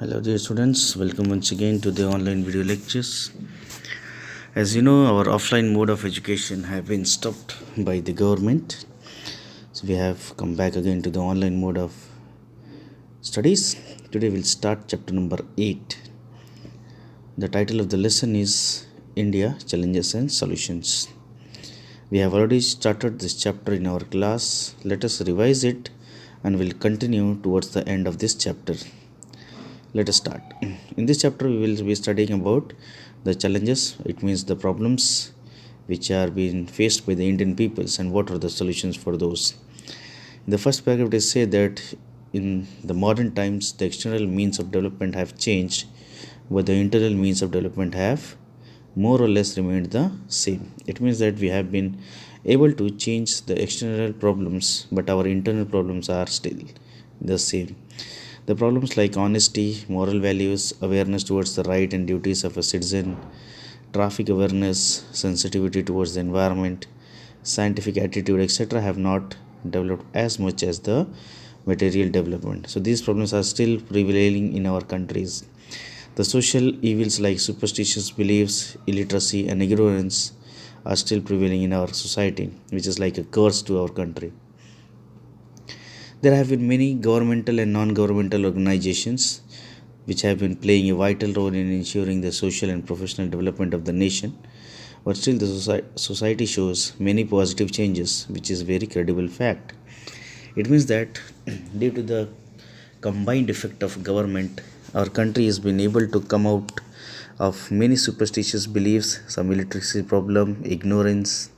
Hello, dear students. Welcome once again to the online video lectures. As you know, our offline mode of education have been stopped by the government. So we have come back again to the online mode of studies. Today we'll start chapter number 8. The title of the lesson is India Challenges and Solutions. We have already started this chapter in our class. Let us revise it and we'll continue towards the end of this chapter. Let us start. In this chapter, we will be studying about the challenges. It means the problems which are being faced by the Indian peoples and what are the solutions for those. In the first paragraph, it says that in the modern times, the external means of development have changed, but the internal means of development have more or less remained the same. It means that we have been able to change the external problems, but our internal problems are still the same. The problems like honesty, moral values, awareness towards the right and duties of a citizen, traffic awareness, sensitivity towards the environment, scientific attitude, etc., have not developed as much as the material development. So these problems are still prevailing in our countries. The social evils like superstitious beliefs, illiteracy, and ignorance are still prevailing in our society, which is like a curse to our country. There have been many governmental and non-governmental organizations which have been playing a vital role in ensuring the social and professional development of the nation. But still, the society shows many positive changes, which is very credible fact. It means that due to the combined effect of government, our country has been able to come out of many superstitious beliefs, some illiteracy problem, ignorance,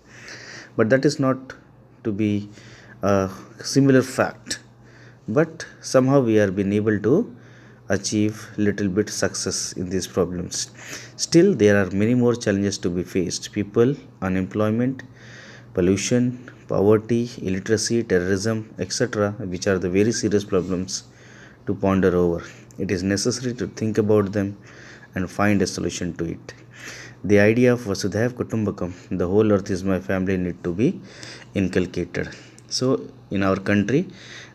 but that is not to be a similar fact, but somehow we are been able to achieve little bit success in these problems. Still there are many more challenges to be faced: people, unemployment, pollution, poverty, illiteracy, terrorism, etc., which are the very serious problems to ponder over. It is necessary to think about them and find a solution to it. The idea of Vasudhaiv Kutumbakam, the whole earth is my family, need to be inculcated. So, in our country,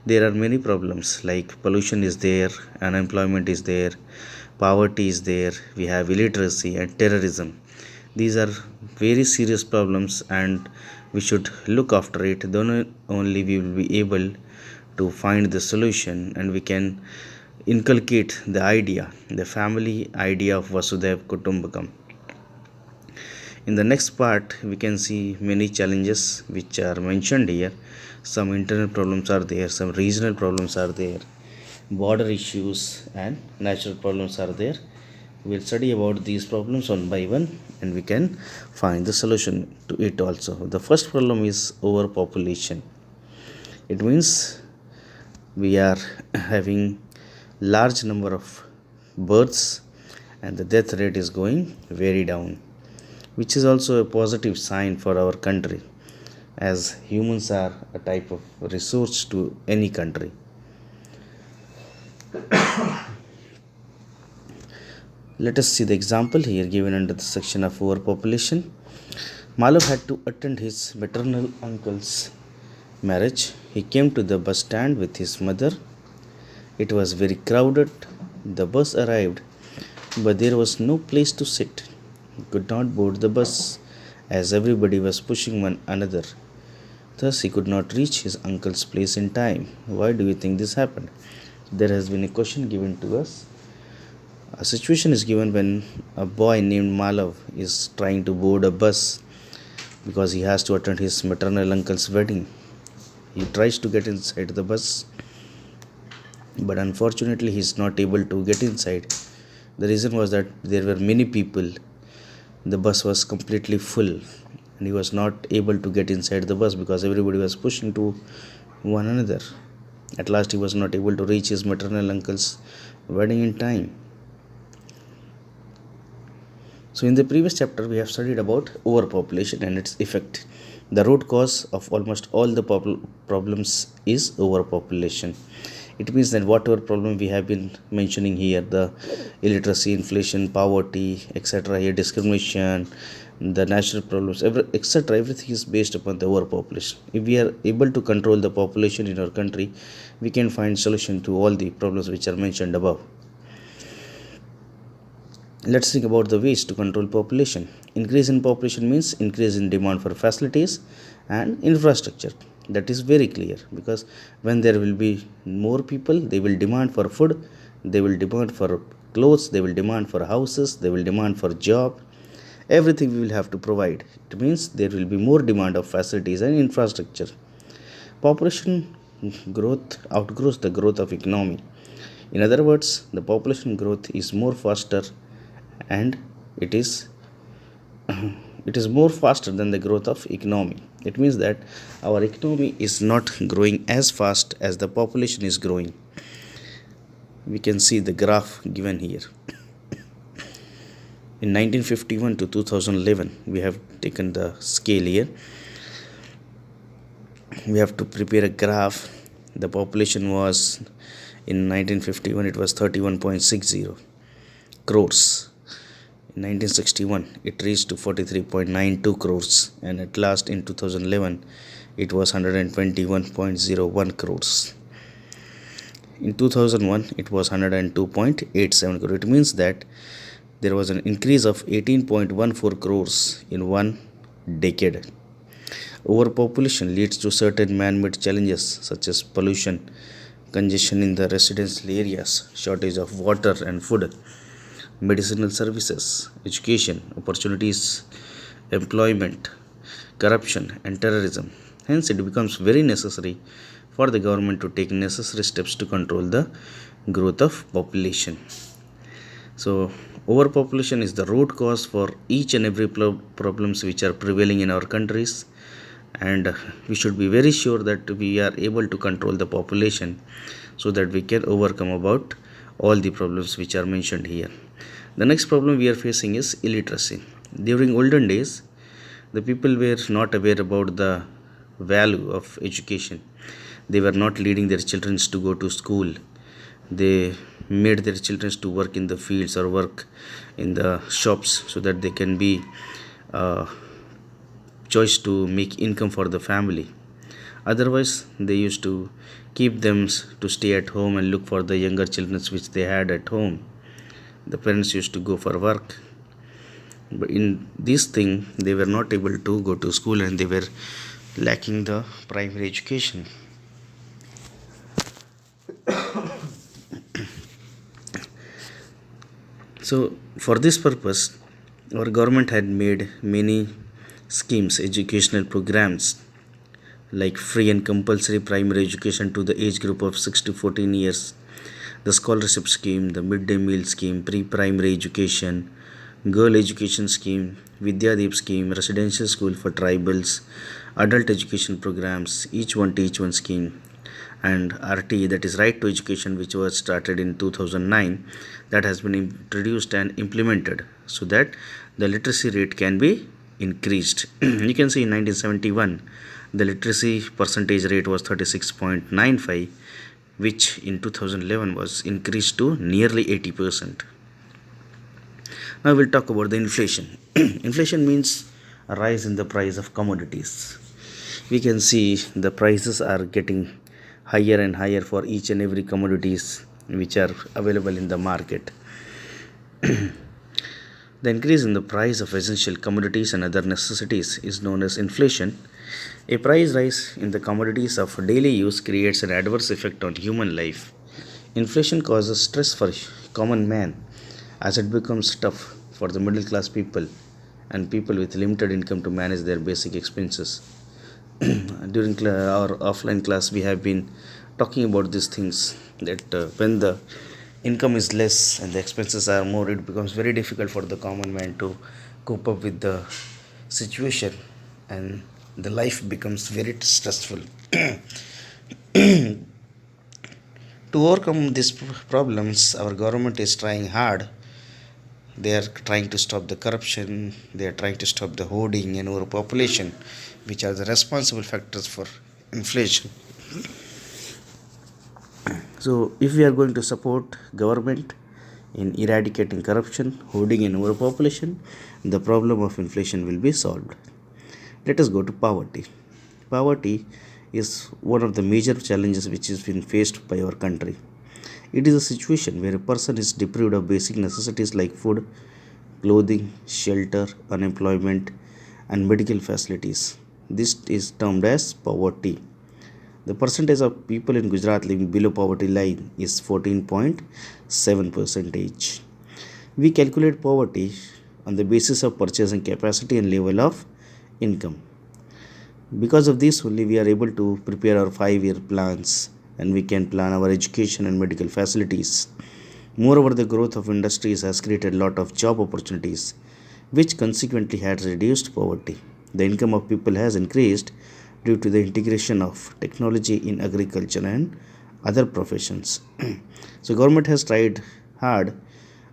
there are many problems like pollution is there, unemployment is there, poverty is there, we have illiteracy and terrorism. These are very serious problems and we should look after it. Then only we will be able to find the solution and we can inculcate the idea, the family idea of Vasudhaiv Kutumbakam. In the next part, we can see many challenges which are mentioned here. Some internal problems are there, some regional problems are there, border issues and natural problems are there. We'll study about these problems one by one and we can find the solution to it also. The first problem is overpopulation. It means we are having large number of births and the death rate is going very down, which is also a positive sign for our country, as humans are a type of resource to any country. Let us see the example here given under the section of overpopulation. Malav had to attend his maternal uncle's marriage. He came to the bus stand with his mother. It was very crowded. The bus arrived, but there was no place to sit. He could not board the bus as everybody was pushing one another. Thus, he could not reach his uncle's place in time. Why do you think this happened? There has been a question given to us. A situation is given when a boy named Malav is trying to board a bus because he has to attend his maternal uncle's wedding. He tries to get inside the bus, but unfortunately, he is not able to get inside. The reason was that there were many people. The bus was completely full and he was not able to get inside the bus because everybody was pushing to one another. At last he was not able to reach his maternal uncle's wedding in time. So in the previous chapter we have studied about overpopulation and its effect. The root cause of almost all the problems is overpopulation. It means that whatever problem we have been mentioning here, the illiteracy, inflation, poverty, etc., here discrimination, the natural problems, etc., everything is based upon the overpopulation. If we are able to control the population in our country, we can find solution to all the problems which are mentioned above. Let's think about the ways to control population. Increase in population means increase in demand for facilities and infrastructure. That is very clear, because when there will be more people, they will demand for food, they will demand for clothes, they will demand for houses, they will demand for job. Everything we will have to provide. It means there will be more demand of facilities and infrastructure. Population growth outgrows the growth of economy. In other words, the population growth is more faster, and it is it is more faster than the growth of economy. It means that our economy is not growing as fast as the population is growing. We can see the graph given here. In 1951 to 2011, we have taken the scale here. We have to prepare a graph. The population was, in 1951 it was 31.60 crores. In 1961 it reached to 43.92 crores, and at last in 2011 it was 121.01 crores. In 2001 it was 102.87 crores. It means that there was an increase of 18.14 crores in one decade. Overpopulation leads to certain man-made challenges such as pollution, congestion in the residential areas, shortage of water and food, medicinal services, education, opportunities, employment, corruption, and terrorism. Hence, it becomes very necessary for the government to take necessary steps to control the growth of population. So, overpopulation is the root cause for each and every problems which are prevailing in our countries, and we should be very sure that we are able to control the population so that we can overcome about all the problems which are mentioned here. The next problem we are facing is illiteracy. During olden days, the people were not aware about the value of education. They were not leading their children to go to school. They made their children to work in the fields or work in the shops so that they can be choice to make income for the family. Otherwise, they used to keep them to stay at home and look for the younger children which they had at home. The parents used to go for work, but in this thing they were not able to go to school, and they were lacking the primary education. So for this purpose, our government had made many schemes, educational programs, like free and compulsory primary education to the age group of 6 to 14 years, the scholarship scheme, the midday meal scheme, pre-primary education, girl education scheme, Vidyadeep scheme, residential school for tribals, adult education programs, each one teach one scheme, and RT, that is right to education, which was started in 2009, that has been introduced and implemented so that the literacy rate can be increased. You can see in 1971 the literacy percentage rate was 36.95, which in 2011 was increased to nearly 80%. Now we'll talk about the inflation. Inflation means a rise in the price of commodities. We can see the prices are getting higher and higher for each and every commodities which are available in the market. The increase in the price of essential commodities and other necessities is known as inflation. A price rise in the commodities of daily use creates an adverse effect on human life. Inflation causes stress for common man, as it becomes tough for the middle class people and people with limited income to manage their basic expenses. During our offline class, we have been talking about these things, that when the income is less and the expenses are more, it becomes very difficult for the common man to cope up with the situation, and the life becomes very stressful. To overcome these problems, our government is trying hard. They are trying to stop the corruption, they are trying to stop the hoarding and overpopulation, which are the responsible factors for inflation. So if we are going to support government in eradicating corruption, hoarding and overpopulation, the problem of inflation will be solved. Let us go to poverty. Poverty is one of the major challenges which has been faced by our country. It is a situation where a person is deprived of basic necessities like food, clothing, shelter, unemployment, and medical facilities. This is termed as poverty. The percentage of people in Gujarat living below poverty line is 14.7 percentage. We calculate poverty on the basis of purchasing capacity and level of income. Because of this only we are able to prepare our 5-year plans, and we can plan our education and medical facilities. Moreover, the growth of industries has created a lot of job opportunities, which consequently has reduced poverty. The income of people has increased due to the integration of technology in agriculture and other professions. So government has tried hard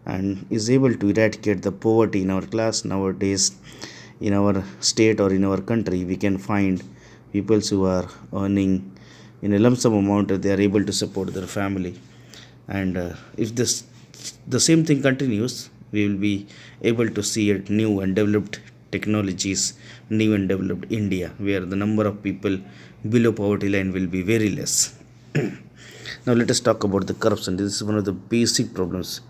and is able to eradicate the poverty in our class nowadays. In our state or in our country, we can find people who are earning in a lump sum amount, they are able to support their family. And if this the same thing continues, we will be able to see a new and developed technologies, new and developed India, where the number of people below poverty line will be very less. Now let us talk about the corruption. This is one of the basic problems.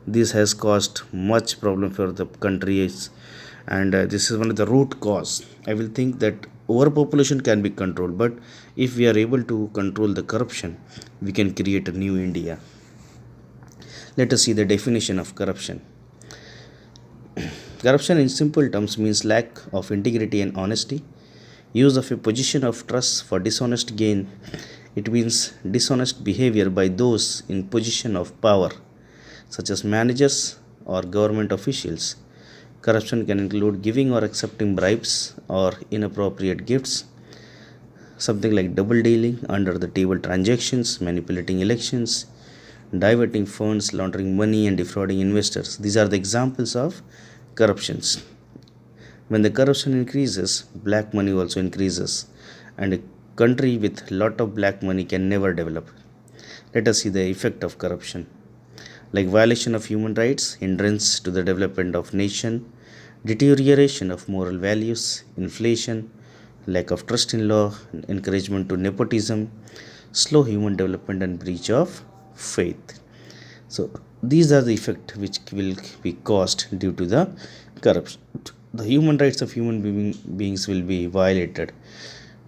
This has caused much problem for the countries, and this is one of the root cause. I will think that overpopulation can be controlled, but if we are able to control the corruption, we can create a new India. Let us see the definition of corruption. Corruption in simple terms means lack of integrity and honesty, use of a position of trust for dishonest gain. It means dishonest behavior by those in position of power, such as managers or government officials. Corruption can include giving or accepting bribes or inappropriate gifts, something like double dealing, under the table transactions, manipulating elections, diverting funds, laundering money, and defrauding investors. These are the examples of corruptions. When the corruption increases, black money also increases, and a country with lot of black money can never develop. Let us see the effect of corruption. Like violation of human rights, hindrance to the development of nation, deterioration of moral values, inflation, lack of trust in law, encouragement to nepotism, slow human development, and breach of faith. So these are the effects which will be caused due to the corruption. The human rights of beings will be violated.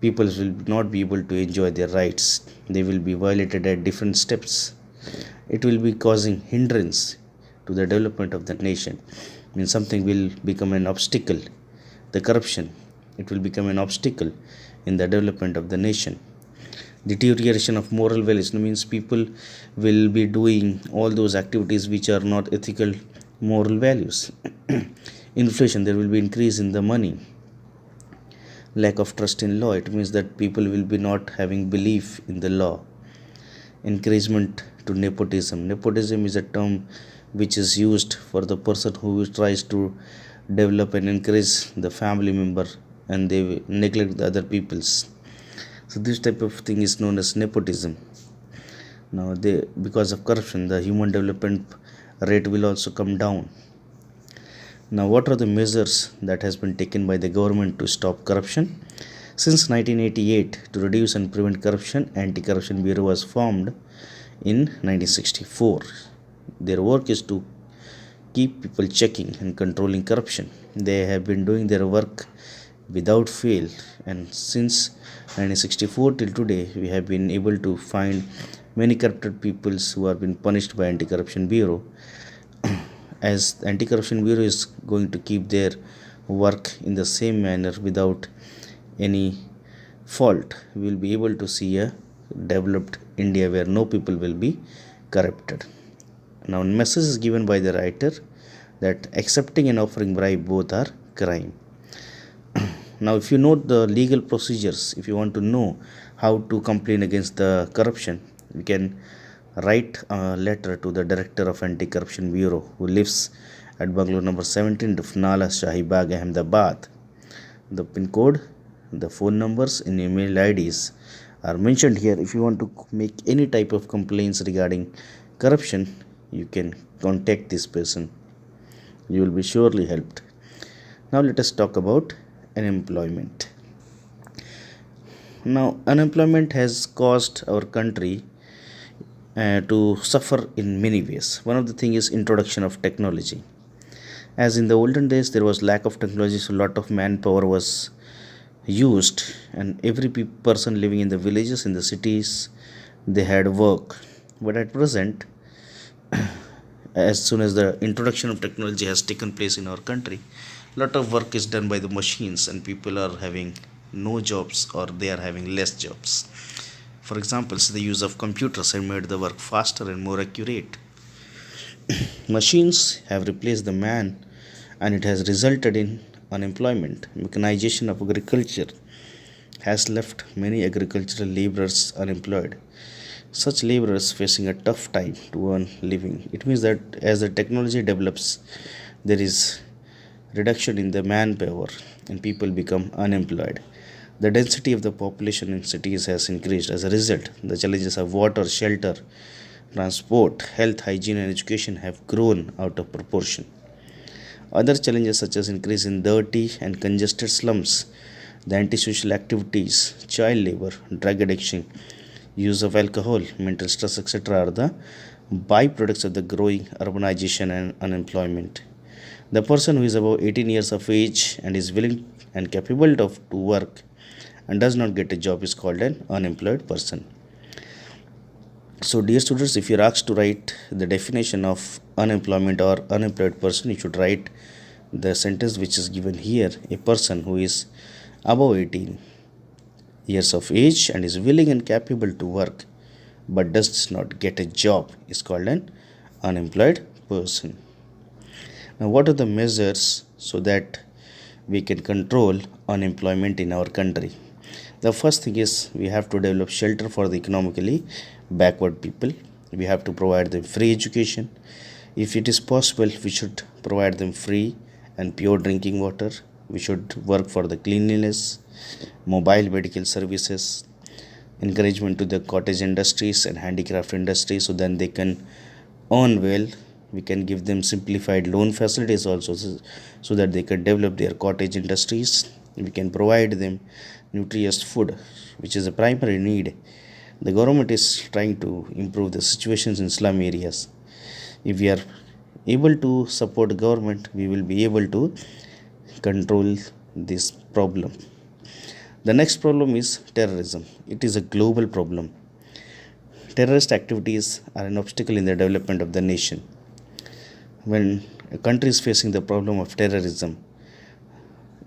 People will not be able to enjoy their rights. They will be violated at different steps. It will be causing hindrance to the development of the nation. Means something will become an obstacle. The corruption, it will become an obstacle in the development of the nation. Deterioration of moral values means people will be doing all those activities which are not ethical moral values. Inflation, there will be increase in the money. Lack of trust in law, it means that people will be not having belief in the law. Encouragement to nepotism. Nepotism is a term which is used for the person who tries to develop and encourage the family member, and they neglect the other people's. So this type of thing is known as nepotism. Now because of corruption, the human development rate will also come down. Now what are the measures that has been taken by the government to stop corruption? Since 1988, to reduce and prevent corruption, Anti-Corruption Bureau was formed in 1964. Their work is to keep people checking and controlling corruption. They have been doing their work without fail, and since 1964 till today, we have been able to find many corrupted peoples who have been punished by Anti-Corruption Bureau. As Anti-Corruption Bureau is going to keep their work in the same manner without any fault, we will be able to see a developed India where no people will be corrupted. Now, message is given by the writer that accepting and offering bribe both are crime. Now, if you know the legal procedures, if you want to know how to complain against the corruption, we can write a letter to the director of Anti-Corruption Bureau, who lives at Bangalore number 17, Dufnala Shahi Bagh, Ahmedabad. The pin code, the phone numbers, and email IDs are mentioned here. If you want to make any type of complaints regarding corruption, you can contact this person. You will be surely helped. Now let us talk about unemployment. Now unemployment has caused our country to suffer in many ways. One of the thing is introduction of technology. As in the olden days, there was lack of technology, so a lot of manpower was used, and every person living in the villages, in the cities, they had work. But at present, as soon as the introduction of technology has taken place in our country, lot of work is done by the machines, and people are having no jobs or they are having less jobs. For example, the use of computers have made the work faster and more accurate. Machines have replaced the man, and it has resulted in unemployment. Mechanization of agriculture has left many agricultural laborers unemployed. Such laborers facing a tough time to earn living. It means that as the technology develops, there is reduction in the manpower and people become unemployed. The density of the population in cities has increased. As a result, the challenges of water, shelter, transport, health, hygiene, and education have grown out of proportion. Other challenges such as increase in dirty and congested slums, the antisocial activities, child labor, drug addiction, use of alcohol, mental stress, etc., are the byproducts of the growing urbanization and unemployment. The person who is above 18 years of age and is willing and capable of to work and does not get a job is called an unemployed person. So, dear students, if you're asked to write the definition of unemployment or unemployed person, you should write the sentence which is given here: a person who is above 18 years of age and is willing and capable to work but does not get a job is called an unemployed person. Now, what are the measures so that we can control unemployment in our country? The first thing is we have to develop shelter for the economically backward people. We have to provide them free education. If it is possible, we should provide them free and pure drinking water. We should work for the cleanliness, mobile medical services, encouragement to the cottage industries and handicraft industry so then they can earn well. We can give them simplified loan facilities also, so that they can develop their cottage industries. We can provide them nutritious food, which is a primary need. The government is trying to improve the situations in slum areas. If we are able to support government, we will be able to control this problem. The next problem is terrorism. It is a global problem. Terrorist activities are an obstacle in the development of the nation. When a country is facing the problem of terrorism,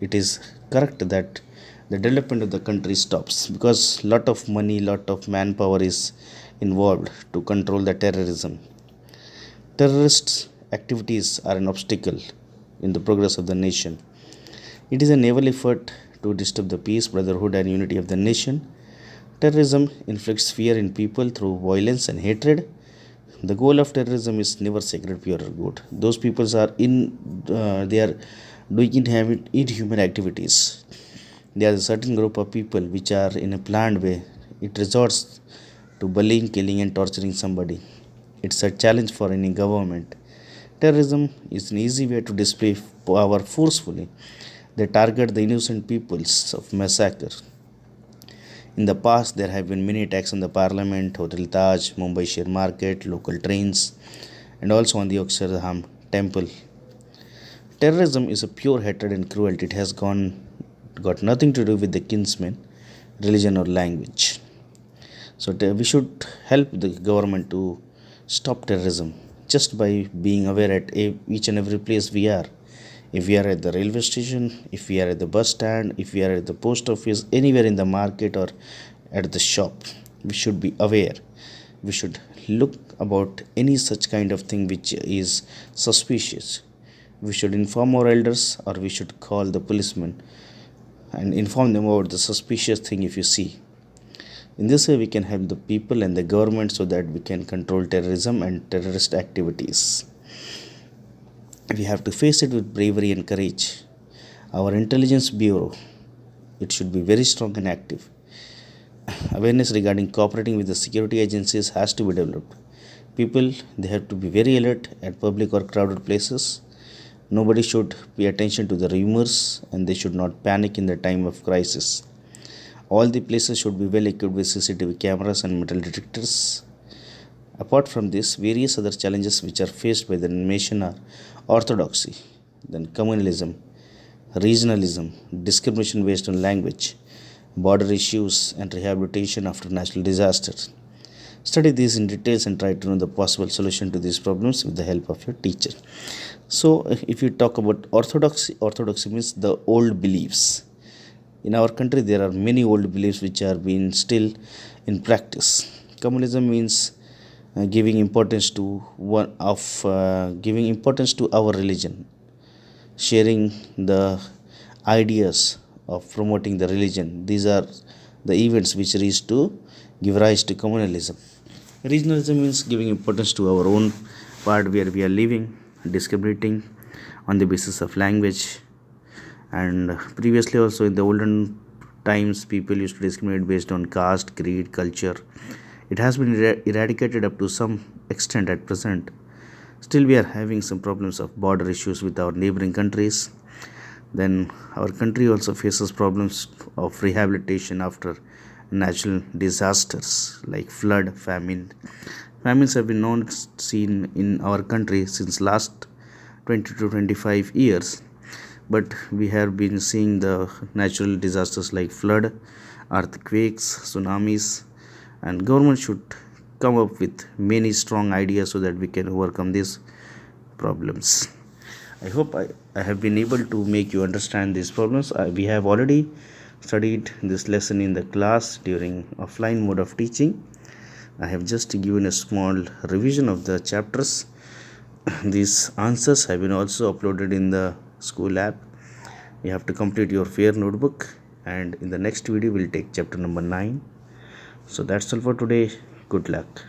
it is correct that the development of the country stops, because lot of money, lot of manpower is involved to control the terrorism. Terrorist activities are an obstacle in the progress of the nation. It is a naval effort to disturb the peace, brotherhood, and unity of the nation. Terrorism inflicts fear in people through violence and hatred. The goal of terrorism is never sacred, pure, or good. Those peoples are they are doing inhuman activities. There is a certain group of people which are in a planned way. It resorts to bullying, killing, and torturing somebody. It's a challenge for any government. Terrorism is an easy way to display power forcefully. They target the innocent peoples of massacre. In the past, there have been many attacks on the Parliament, Hotel Taj, Mumbai Share Market, local trains, and also on the Akshardham temple. Terrorism is a pure hatred and cruelty. It has got nothing to do with the kinsman, religion, or language. So we should help the government to stop terrorism just by being aware at each and every place we are. If we are at the railway station, if we are at the bus stand, if we are at the post office, anywhere in the market or at the shop, we should be aware. We should look about any such kind of thing which is suspicious. We should inform our elders, or we should call the policeman and inform them about the suspicious thing if you see. In this way, we can help the people and the government so that we can control terrorism and terrorist activities. We have to face it with bravery and courage. Our intelligence bureau, it should be very strong and active. Awareness regarding cooperating with the security agencies has to be developed. People, they have to be very alert at public or crowded places. Nobody should pay attention to the rumors, and they should not panic in the time of crisis. All the places should be well equipped with CCTV cameras and metal detectors. Apart from this, various other challenges which are faced by the nation are orthodoxy. then communalism, regionalism, discrimination based on language, border issues, and rehabilitation after natural disasters. Study these in details and try to know the possible solution to these problems with the help of your teacher. So, if you talk about orthodoxy means the old beliefs. In our country, there are many old beliefs which are being still in practice. Communism means giving importance to our religion, sharing the ideas of promoting the religion. These are the events which reach to give rise to communalism. Regionalism means giving importance to our own part where we are living, discriminating on the basis of language. And previously, also in the olden times, people used to discriminate based on caste, creed, culture. It has been eradicated up to some extent at present. Still, we are having some problems of border issues with our neighboring countries. Then, our country also faces problems of rehabilitation after natural disasters like flood, famine. Famines have been known seen in our country since last 20 to 25 years, but we have been seeing the natural disasters like flood, earthquakes, tsunamis, and government should come up with many strong ideas so that we can overcome these problems. I hope I have been able to make you understand these problems. We have already studied this lesson in the class during offline mode of teaching. I have just given a small revision of the chapters. These answers have been also uploaded in the school app. You have to complete your fair notebook, and in the next video we'll take chapter number 9. So that's all for today. Good luck.